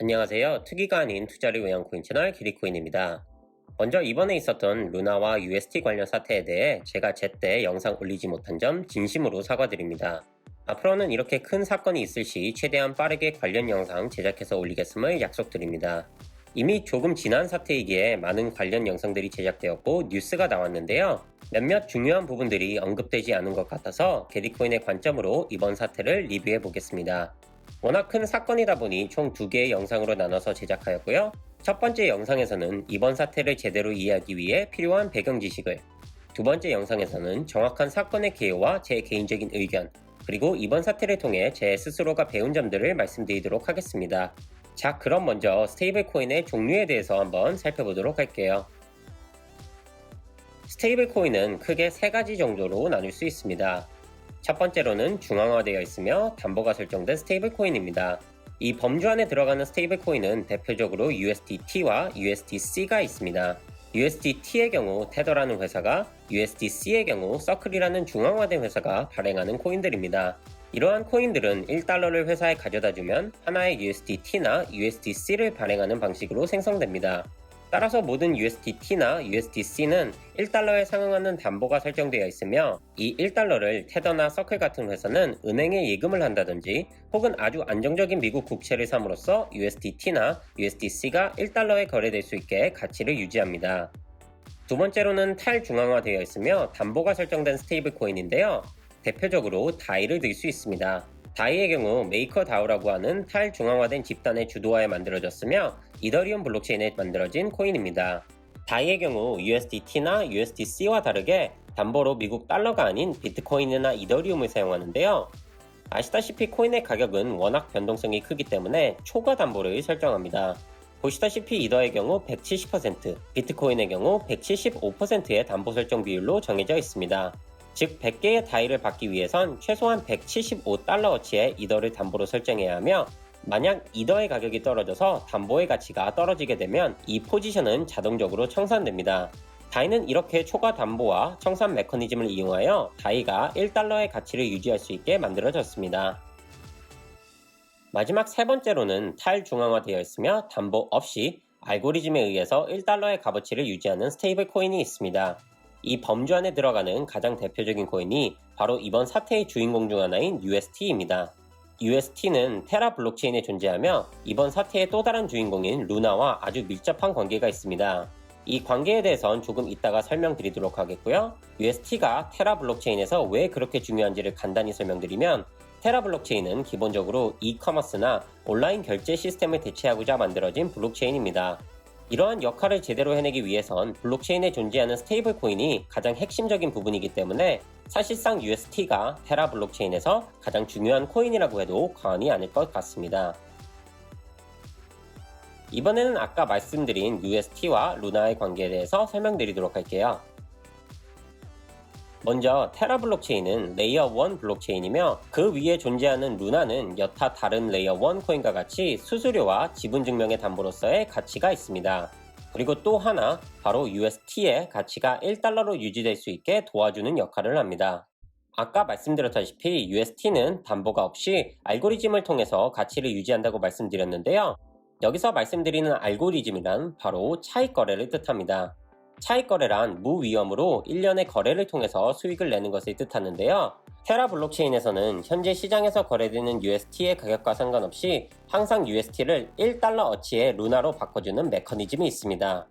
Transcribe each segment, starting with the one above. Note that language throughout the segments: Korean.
안녕하세요. 투기가 아닌 투자를 위한 코인 채널 기리코인입니다. 먼저 이번에 있었던 루나와 UST 관련 사태에 대해 제가 제때 영상 올리지 못한 점 진심으로 사과드립니다. 앞으로는 이렇게 큰 사건이 있을 시 최대한 빠르게 관련 영상 제작해서 올리겠음을 약속드립니다. 이미 조금 지난 사태이기에 많은 관련 영상들이 제작되었고 뉴스가 나왔는데요. 몇몇 중요한 부분들이 언급되지 않은 것 같아서 게리코인의 관점으로 이번 사태를 리뷰해 보겠습니다. 워낙 큰 사건이다 보니 총 2개의 영상으로 나눠서 제작하였고요. 첫 번째 영상에서는 이번 사태를 제대로 이해하기 위해 필요한 배경 지식을, 두 번째 영상에서는 정확한 사건의 개요와 제 개인적인 의견, 그리고 이번 사태를 통해 제 스스로가 배운 점들을 말씀드리도록 하겠습니다. 자, 그럼 먼저 스테이블 코인의 종류에 대해서 한번 살펴보도록 할게요. 스테이블 코인은 크게 3가지 정도로 나눌 수 있습니다. 첫 번째로는 중앙화되어 있으며 담보가 설정된 스테이블 코인입니다. 이 범주 안에 들어가는 스테이블 코인은 대표적으로 USDT와 USDC가 있습니다. USDT의 경우 테더라는 회사가, USDC의 경우 서클이라는 중앙화된 회사가 발행하는 코인들입니다. 이러한 코인들은 1달러를 회사에 가져다주면 하나의 USDT나 USDC를 발행하는 방식으로 생성됩니다. 따라서 모든 USDT나 USDC는 1달러에 상응하는 담보가 설정되어 있으며 이 1달러를 테더나 서클 같은 회사는 은행에 예금을 한다든지 혹은 아주 안정적인 미국 국채를 삼으로써 USDT나 USDC가 1달러에 거래될 수 있게 가치를 유지합니다. 두 번째로는 탈중앙화되어 있으며 담보가 설정된 스테이블 코인인데요. 대표적으로 다이를 들 수 있습니다. 다이의 경우 메이커다오라고 하는 탈중앙화된 집단의 주도하에 만들어졌으며 이더리움 블록체인에 만들어진 코인입니다. 다이의 경우 USDT나 USDC와 다르게 담보로 미국 달러가 아닌 비트코인이나 이더리움을 사용하는데요. 아시다시피 코인의 가격은 워낙 변동성이 크기 때문에 초과 담보를 설정합니다. 보시다시피 이더의 경우 170%, 비트코인의 경우 175%의 담보 설정 비율로 정해져 있습니다. 즉 100개의 다이를 받기 위해선 최소한 175달러어치의 이더를 담보로 설정해야 하며 만약 이더의 가격이 떨어져서 담보의 가치가 떨어지게 되면 이 포지션은 자동적으로 청산됩니다. 다이는 이렇게 초과 담보와 청산 메커니즘을 이용하여 다이가 1달러의 가치를 유지할 수 있게 만들어졌습니다. 마지막 세 번째로는 탈중앙화되어 있으며 담보 없이 알고리즘에 의해서 1달러의 값어치를 유지하는 스테이블 코인이 있습니다. 이 범주 안에 들어가는 가장 대표적인 코인이 바로 이번 사태의 주인공 중 하나인 UST입니다. UST는 테라 블록체인에 존재하며 이번 사태의 또 다른 주인공인 루나와 아주 밀접한 관계가 있습니다. 이 관계에 대해선 조금 이따가 설명드리도록 하겠고요. UST가 테라 블록체인에서 왜 그렇게 중요한지를 간단히 설명드리면 테라 블록체인은 기본적으로 이커머스나 온라인 결제 시스템을 대체하고자 만들어진 블록체인입니다. 이러한 역할을 제대로 해내기 위해선 블록체인에 존재하는 스테이블 코인이 가장 핵심적인 부분이기 때문에 사실상 UST가 테라 블록체인에서 가장 중요한 코인이라고 해도 과언이 아닐 것 같습니다. 이번에는 아까 말씀드린 UST와 루나의 관계에 대해서 설명드리도록 할게요. 먼저 테라 블록체인은 레이어 1 블록체인이며 그 위에 존재하는 루나는 여타 다른 레이어 1 코인과 같이 수수료와 지분 증명의 담보로서의 가치가 있습니다. 그리고 또 하나 바로 UST의 가치가 1달러로 유지될 수 있게 도와주는 역할을 합니다. 아까 말씀드렸다시피 UST는 담보가 없이 알고리즘을 통해서 가치를 유지한다고 말씀드렸는데요. 여기서 말씀드리는 알고리즘이란 바로 차익 거래를 뜻합니다. 차익 거래란 무위험으로 1년의 거래를 통해서 수익을 내는 것을 뜻하는데요. 테라 블록체인에서는 현재 시장에서 거래되는 UST의 가격과 상관없이 항상 UST를 1달러어치의 루나로 바꿔주는 메커니즘이 있습니다.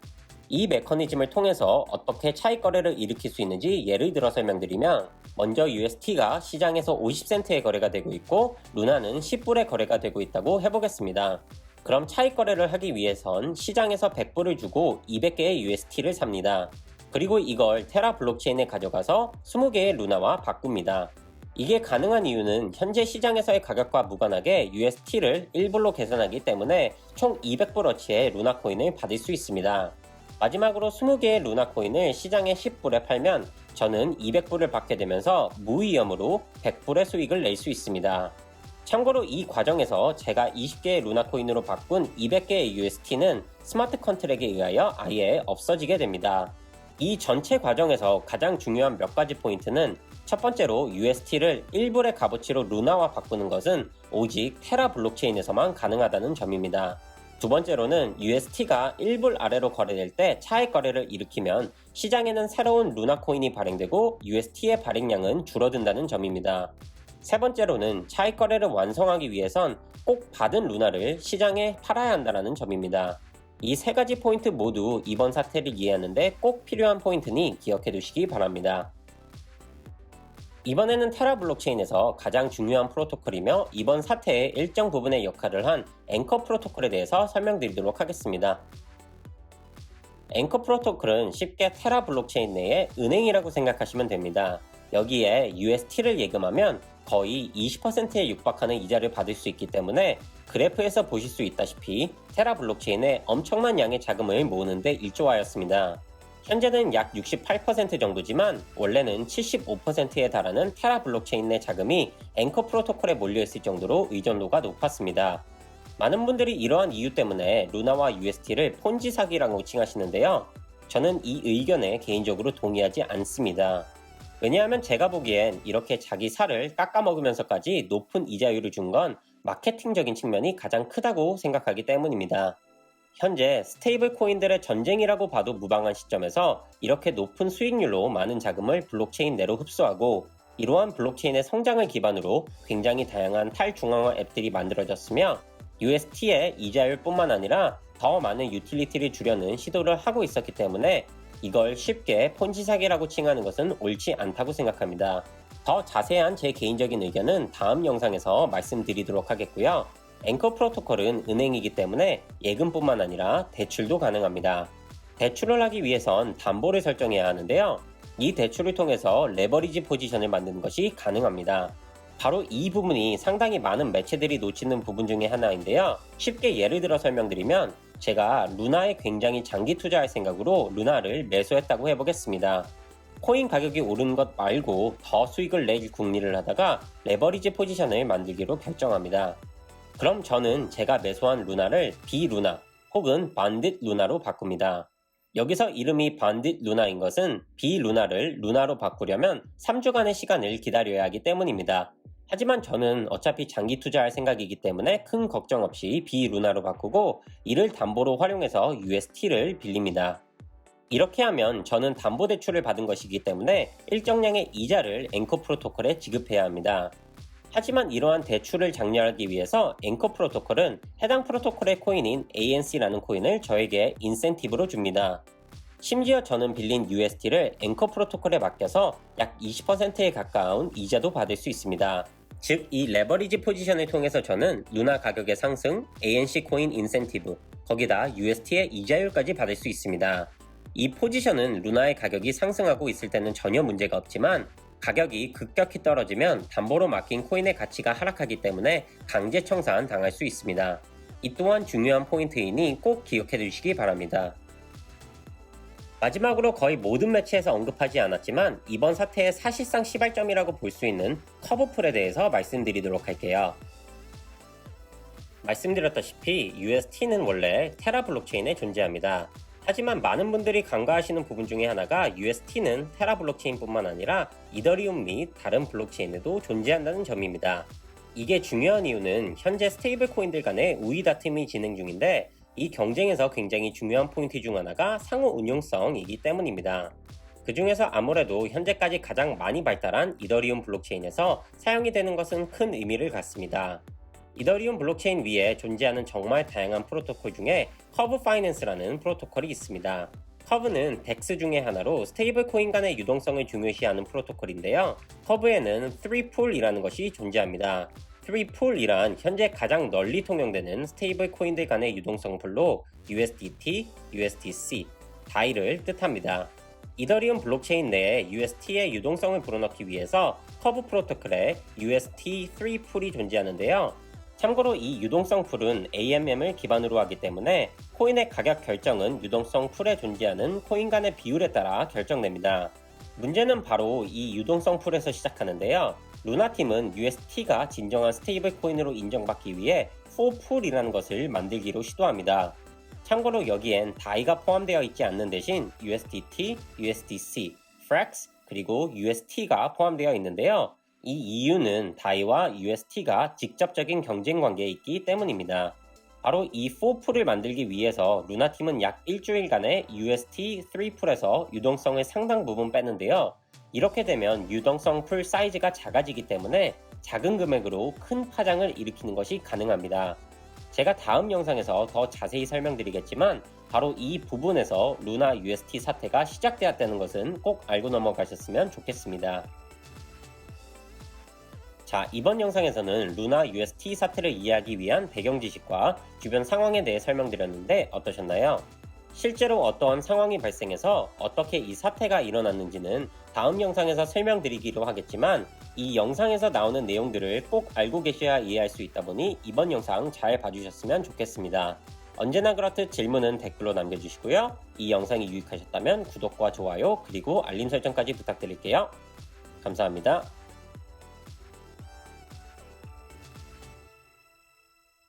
이 메커니즘을 통해서 어떻게 차익 거래를 일으킬 수 있는지 예를 들어 설명드리면 먼저 UST가 시장에서 50센트의 거래가 되고 있고 루나는 10불의 거래가 되고 있다고 해보겠습니다. 그럼 차익 거래를 하기 위해선 시장에서 100불을 주고 200개의 UST를 삽니다. 그리고 이걸 테라 블록체인에 가져가서 20개의 루나와 바꿉니다. 이게 가능한 이유는 현재 시장에서의 가격과 무관하게 UST를 1불로 계산하기 때문에 총 200불어치의 루나 코인을 받을 수 있습니다. 마지막으로 20개의 루나 코인을 시장에 10불에 팔면 저는 200불을 받게 되면서 무위험으로 100불의 수익을 낼 수 있습니다. 참고로 이 과정에서 제가 20개의 루나 코인으로 바꾼 200개의 UST는 스마트 컨트랙에 의하여 아예 없어지게 됩니다. 이 전체 과정에서 가장 중요한 몇 가지 포인트는 첫 번째로 UST를 1불의 값어치로 루나와 바꾸는 것은 오직 테라 블록체인에서만 가능하다는 점입니다. 두 번째로는 UST가 1불 아래로 거래될 때 차익 거래를 일으키면 시장에는 새로운 루나 코인이 발행되고 UST의 발행량은 줄어든다는 점입니다. 세 번째로는 차익 거래를 완성하기 위해선 꼭 받은 루나를 시장에 팔아야 한다는 점입니다. 이 세 가지 포인트 모두 이번 사태를 이해하는데 꼭 필요한 포인트니 기억해 두시기 바랍니다. 이번에는 테라 블록체인에서 가장 중요한 프로토콜이며 이번 사태의 일정 부분의 역할을 한 앵커 프로토콜에 대해서 설명드리도록 하겠습니다. 앵커 프로토콜은 쉽게 테라 블록체인 내의 은행이라고 생각하시면 됩니다. 여기에 UST를 예금하면 거의 20%에 육박하는 이자를 받을 수 있기 때문에 그래프에서 보실 수 있다시피 테라 블록체인에 엄청난 양의 자금을 모으는 데 일조하였습니다. 현재는 약 68% 정도지만 원래는 75%에 달하는 테라 블록체인 내 자금이 앵커 프로토콜에 몰려있을 정도로 의존도가 높았습니다. 많은 분들이 이러한 이유 때문에 루나와 UST를 폰지 사기라고 칭하시는데요. 저는 이 의견에 개인적으로 동의하지 않습니다. 왜냐하면 제가 보기엔 이렇게 자기 살을 깎아먹으면서까지 높은 이자율을 준 건 마케팅적인 측면이 가장 크다고 생각하기 때문입니다. 현재 스테이블 코인들의 전쟁이라고 봐도 무방한 시점에서 이렇게 높은 수익률로 많은 자금을 블록체인 내로 흡수하고 이러한 블록체인의 성장을 기반으로 굉장히 다양한 탈중앙화 앱들이 만들어졌으며 UST의 이자율 뿐만 아니라 더 많은 유틸리티를 주려는 시도를 하고 있었기 때문에 이걸 쉽게 폰지 사기라고 칭하는 것은 옳지 않다고 생각합니다. 더 자세한 제 개인적인 의견은 다음 영상에서 말씀드리도록 하겠고요. 앵커 프로토콜은 은행이기 때문에 예금뿐만 아니라 대출도 가능합니다. 대출을 하기 위해선 담보를 설정해야 하는데요. 이 대출을 통해서 레버리지 포지션을 만드는 것이 가능합니다. 바로 이 부분이 상당히 많은 매체들이 놓치는 부분 중에 하나인데요. 쉽게 예를 들어 설명드리면 제가 루나에 굉장히 장기 투자할 생각으로 루나를 매수했다고 해보겠습니다. 코인 가격이 오르는 것 말고 더 수익을 낼 궁리를 하다가 레버리지 포지션을 만들기로 결정합니다. 그럼 저는 제가 매수한 루나를 비루나 혹은 반딧 루나로 바꿉니다. 여기서 이름이 반딧 루나인 것은 비루나를 루나로 바꾸려면 3주간의 시간을 기다려야 하기 때문입니다. 하지만 저는 어차피 장기 투자할 생각이기 때문에 큰 걱정 없이 비루나로 바꾸고 이를 담보로 활용해서 UST를 빌립니다. 이렇게 하면 저는 담보대출을 받은 것이기 때문에 일정량의 이자를 앵커 프로토콜에 지급해야 합니다. 하지만 이러한 대출을 장려하기 위해서 앵커 프로토콜은 해당 프로토콜의 코인인 ANC라는 코인을 저에게 인센티브로 줍니다. 심지어 저는 빌린 UST를 앵커 프로토콜에 맡겨서 약 20%에 가까운 이자도 받을 수 있습니다. 즉, 이 레버리지 포지션을 통해서 저는 루나 가격의 상승, ANC 코인 인센티브, 거기다 UST의 이자율까지 받을 수 있습니다. 이 포지션은 루나의 가격이 상승하고 있을 때는 전혀 문제가 없지만 가격이 급격히 떨어지면 담보로 맡긴 코인의 가치가 하락하기 때문에 강제 청산 당할 수 있습니다. 이 또한 중요한 포인트이니 꼭 기억해 두시기 바랍니다. 마지막으로 거의 모든 매체에서 언급하지 않았지만 이번 사태의 사실상 시발점이라고 볼 수 있는 커브풀에 대해서 말씀드리도록 할게요. 말씀드렸다시피 UST는 원래 테라 블록체인에 존재합니다. 하지만 많은 분들이 간과하시는 부분 중에 하나가 UST는 테라 블록체인뿐만 아니라 이더리움 및 다른 블록체인에도 존재한다는 점입니다. 이게 중요한 이유는 현재 스테이블 코인들 간의 우위 다툼이 진행 중인데 이 경쟁에서 굉장히 중요한 포인트 중 하나가 상호 운용성이기 때문입니다. 그 중에서 아무래도 현재까지 가장 많이 발달한 이더리움 블록체인에서 사용이 되는 것은 큰 의미를 갖습니다. 이더리움 블록체인 위에 존재하는 정말 다양한 프로토콜 중에 커브 파이낸스라는 프로토콜이 있습니다. 커브는 덱스 중의 하나로 스테이블 코인 간의 유동성을 중요시하는 프로토콜인데요. 커브에는 3풀이라는 것이 존재합니다. 3풀이란 현재 가장 널리 통용되는 스테이블 코인들 간의 유동성 풀로 USDT, USDC, DAI를 뜻합니다. 이더리움 블록체인 내에 UST의 유동성을 불어넣기 위해서 커브 프로토콜에 UST3풀이 존재하는데요. 참고로 이 유동성 풀은 AMM을 기반으로 하기 때문에 코인의 가격 결정은 유동성 풀에 존재하는 코인 간의 비율에 따라 결정됩니다. 문제는 바로 이 유동성 풀에서 시작하는데요. 루나팀은 UST가 진정한 스테이블 코인으로 인정받기 위해 4풀이라는 것을 만들기로 시도합니다. 참고로 여기엔 DAI가 포함되어 있지 않는 대신 USDT, USDC, FREX, 그리고 UST가 포함되어 있는데요. 이 이유는 DAI와 UST가 직접적인 경쟁 관계에 있기 때문입니다. 바로 이 4풀을 만들기 위해서 루나팀은 약 일주일간의 UST 3풀에서 유동성을 상당 부분 뺐는데요. 이렇게 되면 유동성 풀 사이즈가 작아지기 때문에 작은 금액으로 큰 파장을 일으키는 것이 가능합니다. 제가 다음 영상에서 더 자세히 설명드리겠지만 바로 이 부분에서 루나 UST 사태가 시작되었다는 것은 꼭 알고 넘어가셨으면 좋겠습니다. 자, 이번 영상에서는 루나 UST 사태를 이해하기 위한 배경 지식과 주변 상황에 대해 설명드렸는데 어떠셨나요? 실제로 어떠한 상황이 발생해서 어떻게 이 사태가 일어났는지는 다음 영상에서 설명드리기로 하겠지만 이 영상에서 나오는 내용들을 꼭 알고 계셔야 이해할 수 있다 보니 이번 영상 잘 봐주셨으면 좋겠습니다. 언제나 그렇듯 질문은 댓글로 남겨주시고요. 이 영상이 유익하셨다면 구독과 좋아요 그리고 알림 설정까지 부탁드릴게요. 감사합니다.